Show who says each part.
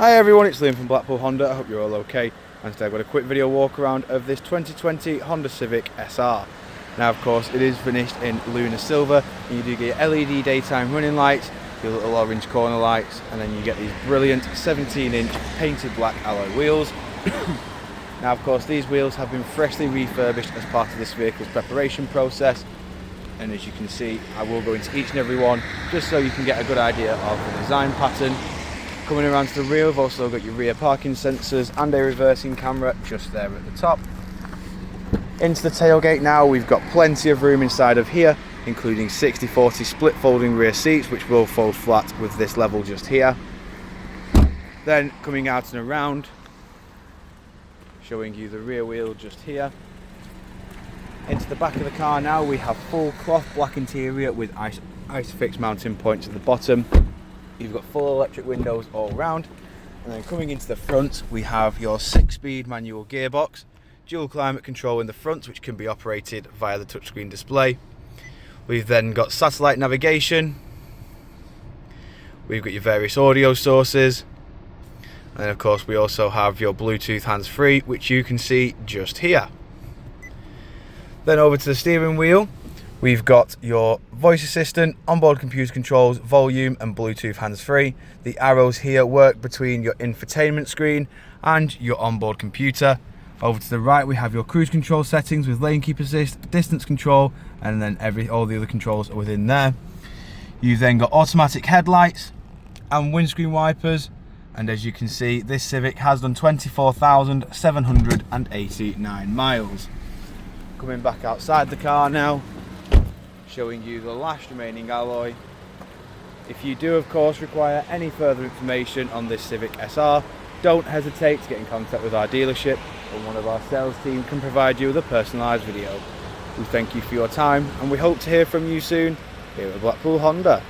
Speaker 1: Hi everyone, it's Liam from Blackpool Honda. I hope you're all okay. And today I've got a quick video walk around of this 2020 Honda Civic SR. Now of course it is finished in lunar silver, and you do get your LED daytime running lights, your little orange corner lights, and then you get these brilliant 17-inch painted black alloy wheels. Now of course these wheels have been freshly refurbished as part of this vehicle's preparation process, and as you can see I will go into each and every one just so you can get a good idea of the design pattern. Coming around to the rear, we've also got your rear parking sensors and a reversing camera just there at the top. Into the tailgate now, we've got plenty of room inside of here, including 60/40 split folding rear seats, which will fold flat with this level just here. Then coming out and around, showing you the rear wheel just here. Into the back of the car now, we have full cloth black interior with ISOFIX mounting points at the bottom. You've got full electric windows all round, and then coming into the front we have your 6-speed manual gearbox, dual climate control in the front which can be operated via the touchscreen display. We've then got satellite navigation, we've got your various audio sources, and of course we also have your Bluetooth hands-free, which you can see just here. Then over to the steering wheel, we've got your voice assistant, onboard computer controls, volume and Bluetooth hands-free. The arrows here work between your infotainment screen and your onboard computer. Over to the right we have your cruise control settings with lane keep assist, distance control, and then all the other controls are within there. You've then got automatic headlights and windscreen wipers, and as you can see this Civic has done 24,789 miles. Coming back outside the car now, showing you the last remaining alloy. If you do of course require any further information on this Civic SR, don't hesitate to get in contact with our dealership, and one of our sales team can provide you with a personalised video. We thank you for your time and we hope to hear from you soon here at Blackpool Honda.